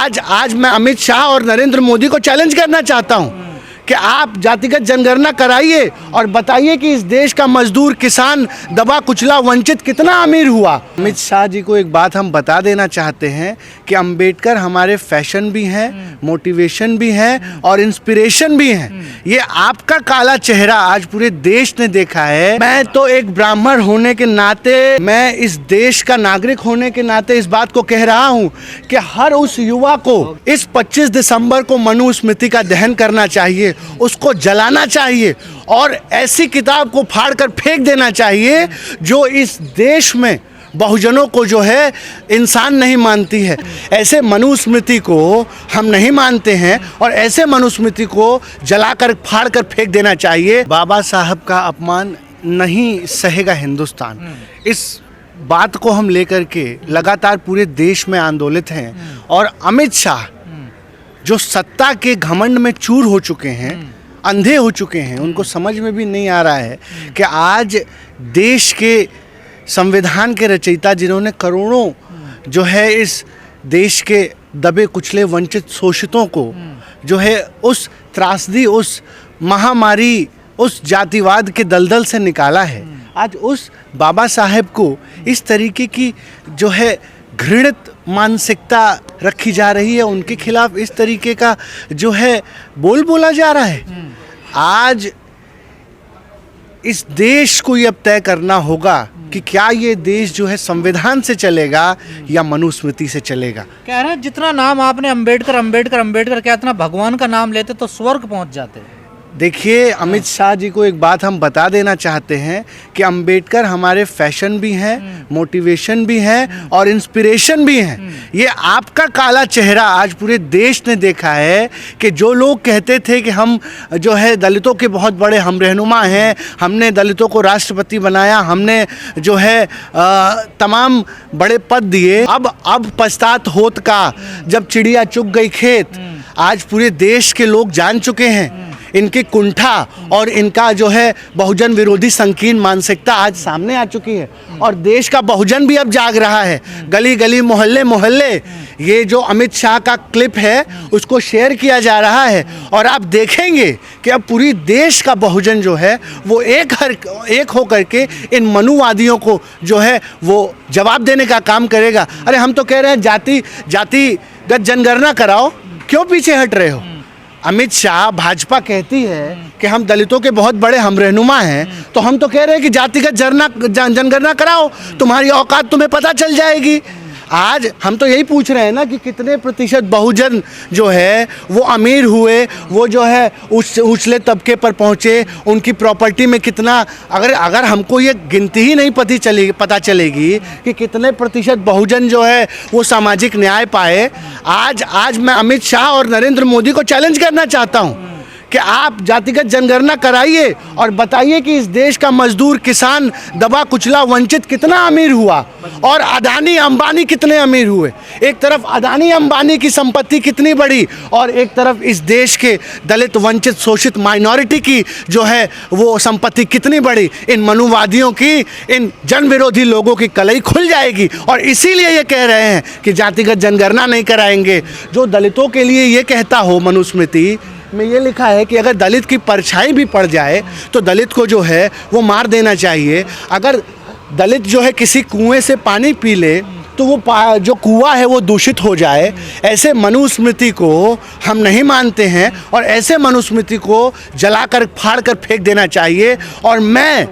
आज मैं अमित शाह और नरेंद्र मोदी को चैलेंज करना चाहता हूं कि आप जातिगत जनगणना कराइए और बताइए कि इस देश का मजदूर, किसान, दबा कुचला, वंचित कितना अमीर हुआ। अमित शाह जी को एक बात हम बता देना चाहते हैं कि अंबेडकर हमारे फैशन भी हैं, मोटिवेशन भी हैं और इंस्पिरेशन भी हैं। ये आपका काला चेहरा आज पूरे देश ने देखा है। मैं तो एक ब्राह्मण होने के नाते, मैं इस देश का नागरिक होने के नाते इस बात को कह रहा हूँ कि हर उस युवा को इस 25 दिसंबर को मनुस्मृति का दहन करना चाहिए, उसको जलाना चाहिए और ऐसी किताब को फाड़कर फेंक देना चाहिए जो इस देश में बहुजनों को जो है इंसान नहीं मानती है। ऐसे मनुस्मृति को हम नहीं मानते हैं और ऐसे मनुस्मृति को जलाकर फाड़कर फेंक देना चाहिए। बाबा साहब का अपमान नहीं सहेगा हिंदुस्तान। इस बात को हम लेकर के लगातार पूरे देश में आंदोलित हैं और अमित शाह जो सत्ता के घमंड में चूर हो चुके हैं, अंधे हो चुके हैं, उनको समझ में भी नहीं आ रहा है कि आज देश के संविधान के रचयिता, जिन्होंने करोड़ों जो है इस देश के दबे कुचले वंचित शोषितों को जो है उस त्रासदी, उस महामारी, उस जातिवाद के दलदल से निकाला है, आज उस बाबा साहेब को इस तरीके की जो है घृणित मानसिकता रखी जा रही है, उनके खिलाफ इस तरीके का जो है बोला जा रहा है। आज इस देश को ये अब तय करना होगा कि क्या ये देश जो है संविधान से चलेगा या मनुस्मृति से चलेगा। कह रहे हैं जितना नाम आपने अंबेडकर अंबेडकर अंबेडकर क्या, इतना भगवान का नाम लेते तो स्वर्ग पहुंच जाते। देखिए, अमित शाह जी को एक बात हम बता देना चाहते हैं कि अंबेडकर हमारे फैशन भी हैं, मोटिवेशन भी हैं और इंस्पिरेशन भी हैं। ये आपका काला चेहरा आज पूरे देश ने देखा है कि जो लोग कहते थे कि हम जो है दलितों के बहुत बड़े हम रहनुमा हैं, हमने दलितों को राष्ट्रपति बनाया, हमने जो है तमाम बड़े पद दिए, अब पछतात होत का जब चिड़िया चुग गई खेत। आज पूरे देश के लोग जान चुके हैं इनकी कुंठा और इनका जो है बहुजन विरोधी संकीर्ण मानसिकता आज सामने आ चुकी है और देश का बहुजन भी अब जाग रहा है। गली गली, मोहल्ले मोहल्ले ये जो अमित शाह का क्लिप है उसको शेयर किया जा रहा है और आप देखेंगे कि अब पूरी देश का बहुजन जो है वो एक होकर के इन मनुवादियों को जो है वो जवाब देने का काम करेगा। अरे हम तो कह रहे हैं जातिगत जनगणना कराओ, क्यों पीछे हट रहे हो? अमित शाह, भाजपा कहती है कि हम दलितों के बहुत बड़े हम रहनुमा हैं, तो हम तो कह रहे हैं कि जातिगत जनगणना कराओ, तुम्हारी औकात तुम्हें पता चल जाएगी। आज हम तो यही पूछ रहे हैं ना कि कितने प्रतिशत बहुजन जो है वो अमीर हुए, वो जो है उछले तबके पर पहुँचे, उनकी प्रॉपर्टी में कितना, अगर हमको ये गिनती ही नहीं पता चलेगी कि कितने प्रतिशत बहुजन जो है वो सामाजिक न्याय पाए। आज मैं अमित शाह और नरेंद्र मोदी को चैलेंज करना चाहता हूँ कि आप जातिगत जनगणना कराइए और बताइए कि इस देश का मजदूर, किसान, दबा कुचला, वंचित कितना अमीर हुआ और अदानी अंबानी कितने अमीर हुए। एक तरफ अदानी अंबानी की संपत्ति कितनी बड़ी और एक तरफ इस देश के दलित, वंचित, शोषित माइनॉरिटी की जो है वो संपत्ति कितनी बड़ी। इन मनुवादियों की, इन जन विरोधी लोगों की कलई खुल जाएगी और इसीलिए ये कह रहे हैं कि जातिगत जनगणना नहीं कराएंगे। जो दलितों के लिए ये कहता हो, मनुस्मृति में ये लिखा है कि अगर दलित की परछाई भी पड़ जाए तो दलित को जो है वो मार देना चाहिए। अगर दलित जो है किसी कुएं से पानी पी ले तो वो जो कुआं है वो दूषित हो जाए। ऐसे मनुस्मृति को हम नहीं मानते हैं और ऐसे मनुस्मृति को जलाकर फाड़कर फेंक देना चाहिए। और मैं,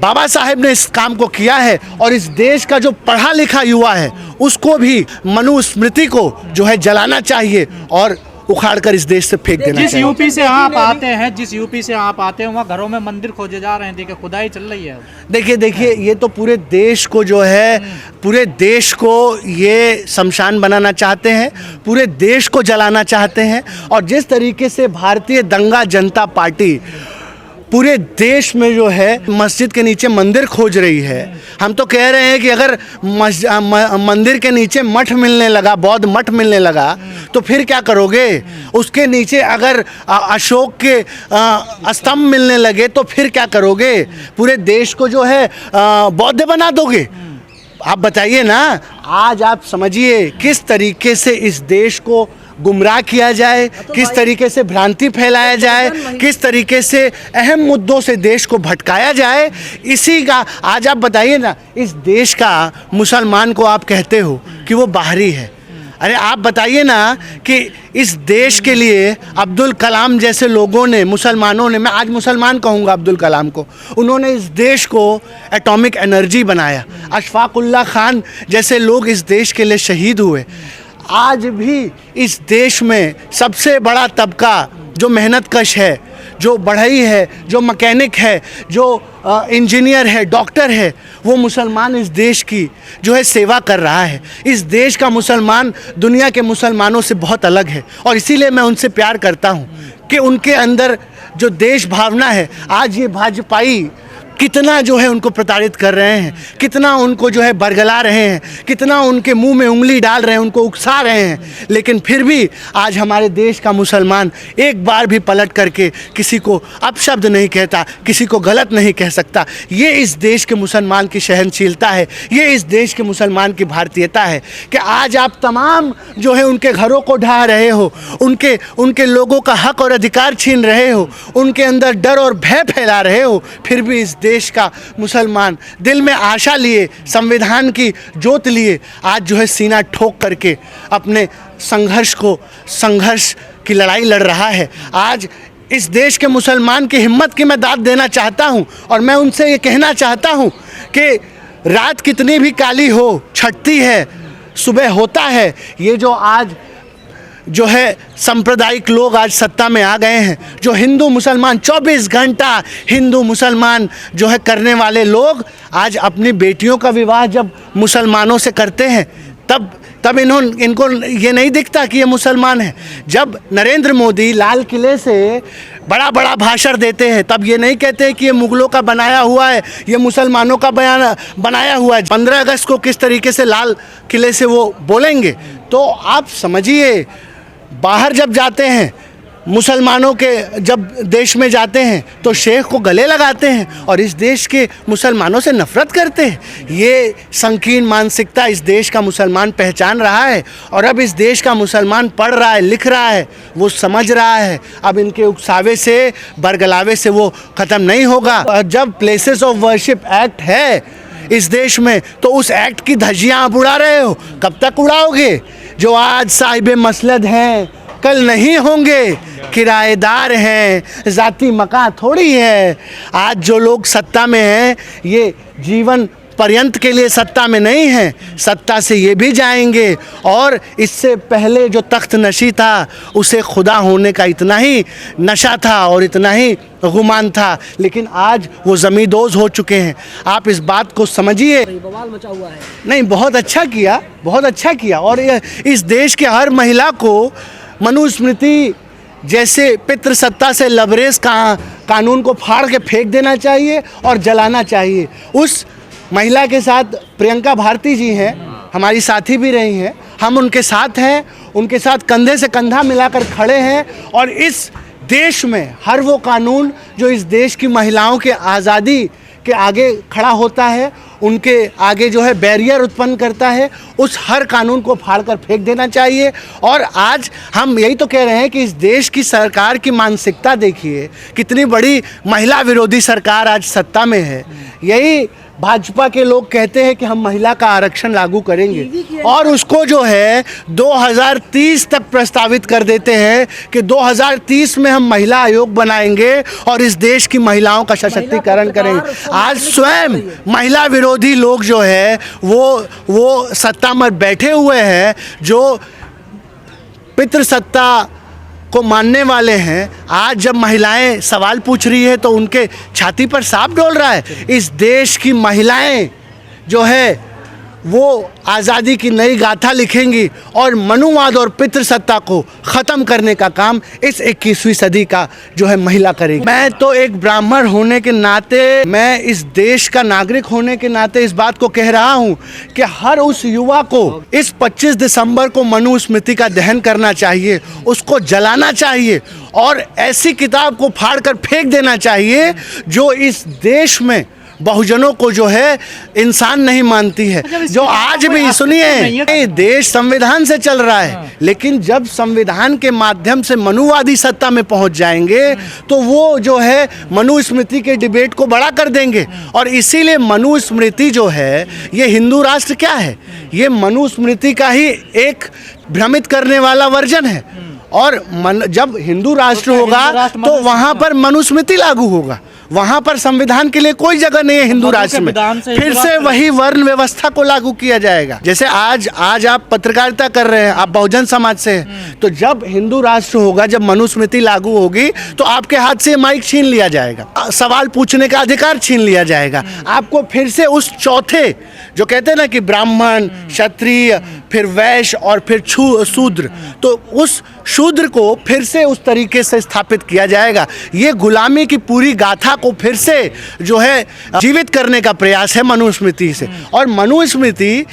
बाबा साहेब ने इस काम को किया है और इस देश का जो पढ़ा लिखा युवा है उसको भी मनुस्मृति को जो है जलाना चाहिए और उखाड़कर इस देश से फेंक देना चाहिए। जिस यूपी से आप आते हैं वहाँ घरों में मंदिर खोजे जा रहे हैं, देखिए खुदाई चल रही है। देखिए ये तो पूरे देश को जो है, पूरे देश को ये शमशान बनाना चाहते हैं, पूरे देश को जलाना चाहते हैं। और जिस तरीके से भारतीय दंगा जनता पार्टी पूरे देश में जो है मस्जिद के नीचे मंदिर खोज रही है, हम तो कह रहे हैं कि अगर मंदिर के नीचे मठ मिलने लगा, बौद्ध मठ मिलने लगा, तो फिर क्या करोगे? उसके नीचे अगर अशोक के स्तंभ मिलने लगे तो फिर क्या करोगे? पूरे देश को जो है बौद्ध बना दोगे? आप बताइए ना, आज आप समझिए किस तरीके से इस देश को गुमराह किया जाए, किस तरीके से भ्रांति फैलाया जाए, किस तरीके से अहम मुद्दों से देश को भटकाया जाए। इसी का आज आप बताइए ना, इस देश का मुसलमान को आप कहते हो कि वो बाहरी है। अरे आप बताइए ना कि इस देश के लिए अब्दुल कलाम जैसे लोगों ने, मुसलमानों ने, मैं आज मुसलमान कहूँगा अब्दुल कलाम को, उन्होंने इस देश को एटॉमिक एनर्जी बनाया। अशफाक उल्लाह खान जैसे लोग इस देश के लिए शहीद हुए। आज भी इस देश में सबसे बड़ा तबका जो मेहनत कश है, जो बढ़ई है, जो मैकेनिक है, जो इंजीनियर है, डॉक्टर है, वो मुसलमान इस देश की जो है सेवा कर रहा है। इस देश का मुसलमान दुनिया के मुसलमानों से बहुत अलग है और इसीलिए मैं उनसे प्यार करता हूँ कि उनके अंदर जो देश भावना है। आज ये भाजपाई कितना जो है उनको प्रताड़ित कर रहे हैं, कितना उनको जो है बरगला रहे हैं, कितना उनके मुंह में उंगली डाल रहे हैं, उनको उकसा रहे हैं, लेकिन फिर भी आज हमारे देश का मुसलमान एक बार भी पलट करके किसी को अपशब्द नहीं कहता, किसी को गलत नहीं कह सकता। ये इस देश के मुसलमान की सहनशीलता है, ये इस देश के मुसलमान की भारतीयता है कि आज आप तमाम जो है उनके घरों को ढा रहे हो, उनके लोगों का हक और अधिकार छीन रहे हो, उनके अंदर डर और भय फैला रहे हो, फिर भी इस देश का मुसलमान दिल में आशा लिए, संविधान की जोत लिए आज जो है सीना ठोक करके अपने संघर्ष की लड़ाई लड़ रहा है। आज इस देश के मुसलमान की हिम्मत की मैं दाद देना चाहता हूं और मैं उनसे ये कहना चाहता हूं कि रात कितनी भी काली हो, छटती है, सुबह होता है। ये जो आज जो है सांप्रदायिक लोग आज सत्ता में आ गए हैं, जो हिंदू मुसलमान 24 घंटा हिंदू मुसलमान जो है करने वाले लोग आज अपनी बेटियों का विवाह जब मुसलमानों से करते हैं तब इनको ये नहीं दिखता कि ये मुसलमान है। जब नरेंद्र मोदी लाल किले से बड़ा बड़ा भाषण देते हैं तब ये नहीं कहते कि ये मुगलों का बनाया हुआ है, ये मुसलमानों का बनाया हुआ है। 15 अगस्त को किस तरीके से लाल किले से वो बोलेंगे, तो आप समझिए बाहर जब जाते हैं मुसलमानों के, जब देश में जाते हैं तो शेख को गले लगाते हैं और इस देश के मुसलमानों से नफ़रत करते हैं। ये संकीर्ण मानसिकता इस देश का मुसलमान पहचान रहा है और अब इस देश का मुसलमान पढ़ रहा है, लिख रहा है, वो समझ रहा है। अब इनके उकसावे से, बरगलावे से वो ख़त्म नहीं होगा। और जब प्लेसेस ऑफ वर्शिप एक्ट है इस देश में तो उस एक्ट की धज्जियाँ आप उड़ा रहे हो, कब तक उड़ाओगे? जो आज साहिब मसलद हैं कल नहीं होंगे, किराएदार हैं, ज़ाती मकान थोड़ी है। आज जो लोग सत्ता में हैं ये जीवन पर्यंत के लिए सत्ता में नहीं है, सत्ता से ये भी जाएंगे। और इससे पहले जो तख्त नशी था उसे खुदा होने का इतना ही नशा था और इतना ही गुमान था, लेकिन आज वो ज़मींदोज़ हो चुके हैं। आप इस बात को समझिए। बवाल मचा हुआ है। नहीं, बहुत अच्छा किया, बहुत अच्छा किया। और इस देश के हर महिला को मनुस्मृति जैसे पितृसत्ता से लबरेज कानून को फाड़ के फेंक देना चाहिए और जलाना चाहिए। उस महिला के साथ प्रियंका भारती जी हैं, हमारी साथी भी रही हैं, हम उनके साथ हैं, उनके साथ कंधे से कंधा मिलाकर खड़े हैं। और इस देश में हर वो कानून जो इस देश की महिलाओं के आज़ादी के आगे खड़ा होता है, उनके आगे जो है बैरियर उत्पन्न करता है, उस हर कानून को फाड़कर फेंक देना चाहिए। और आज हम यही तो कह रहे हैं कि इस देश की सरकार की मानसिकता देखिए, कितनी बड़ी महिला विरोधी सरकार आज सत्ता में है। यही भाजपा के लोग कहते हैं कि हम महिला का आरक्षण लागू करेंगे और उसको जो है 2030 तक प्रस्तावित कर देते हैं कि 2030 में हम महिला आयोग बनाएंगे और इस देश की महिलाओं का सशक्तिकरण करेंगे। आज स्वयं महिला विरोधी लोग जो है वो सत्ता में बैठे हुए हैं, जो पितृसत्ता को मानने वाले हैं। आज जब महिलाएं सवाल पूछ रही है तो उनके छाती पर सांप डोल रहा है। इस देश की महिलाएं जो है वो आज़ादी की नई गाथा लिखेंगी और मनुवाद और पितृसत्ता को ख़त्म करने का काम इस 21वीं सदी का जो है महिला करेगी। मैं तो एक ब्राह्मण होने के नाते, मैं इस देश का नागरिक होने के नाते इस बात को कह रहा हूँ कि हर उस युवा को इस 25 दिसंबर को मनुस्मृति का दहन करना चाहिए, उसको जलाना चाहिए और ऐसी किताब को फाड़ कर फेंक देना चाहिए जो इस देश में बहुजनों को जो है इंसान नहीं मानती है, जो आज भी सुनिए ये देश संविधान से चल रहा है, लेकिन जब संविधान के माध्यम से मनुवादी सत्ता में पहुंच जाएंगे तो वो जो है मनुस्मृति के डिबेट को बड़ा कर देंगे। और इसीलिए मनुस्मृति जो है ये हिंदू राष्ट्र क्या है, ये मनुस्मृति का ही एक भ्रमित करने वाला वर्जन है। और जब हिंदू राष्ट्र होगा तो वहां पर मनुस्मृति लागू होगा, वहां पर संविधान के लिए कोई जगह नहीं है हिंदू राष्ट्र में। फिर से वही वर्ण व्यवस्था को लागू किया जाएगा। जैसे आज आप पत्रकारिता कर रहे हैं, आप बहुजन समाज से हैं, तो जब हिंदू राष्ट्र होगा, जब मनुस्मृति लागू होगी तो आपके हाथ से माइक छीन लिया जाएगा, सवाल पूछने का अधिकार छीन लिया जाएगा। आपको फिर से उस चौथे जो कहते हैं ना कि ब्राह्मण, क्षत्रिय, फिर वैश्य और फिर शूद्र, तो उस शूद्र को फिर से उस तरीके से स्थापित किया जाएगा। ये गुलामी की पूरी गाथा को फिर से जो है जीवित करने का प्रयास है मनुस्मृति से। और मनुस्मृति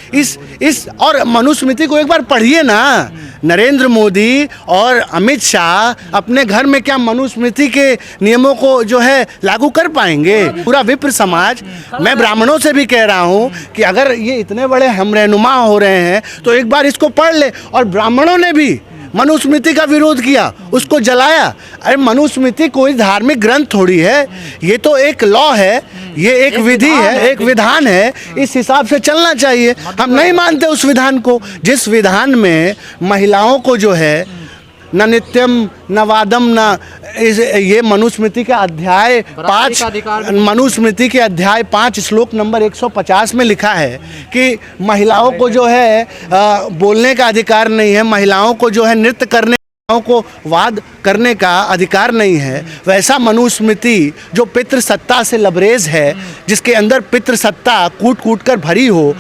और मनुस्मृति को एक बार पढ़िए ना। नरेंद्र मोदी और अमित शाह अपने घर में क्या मनुस्मृति के नियमों को जो है लागू कर पाएंगे? पूरा विप्र समाज, मैं ब्राह्मणों से भी कह रहा हूँ कि अगर ये इतने बड़े हम रहनुमा हो रहे हैं तो एक बार इसको पढ़ ले। और ब्राह्मणों ने भी मनुस्मृति का विरोध किया, उसको जलाया। अरे मनुस्मृति कोई धार्मिक ग्रंथ थोड़ी है, ये तो एक लॉ है, ये एक विधि है, एक विधान है। इस हिसाब से चलना चाहिए। हम नहीं मानते उस विधान को, जिस विधान में महिलाओं को जो है न नित्यम न वादम न ये मनुस्मृति का अध्याय 5 मनुस्मृति के अध्याय 5 श्लोक नंबर 150 में लिखा है कि महिलाओं को जो है बोलने का अधिकार नहीं है, महिलाओं को जो है नृत्य करने को वाद करने का अधिकार नहीं है। वैसा मनुस्मृति जो पितृसत्ता से लबरेज है, जिसके अंदर पितृसत्ता कूट कूट कर भरी हो,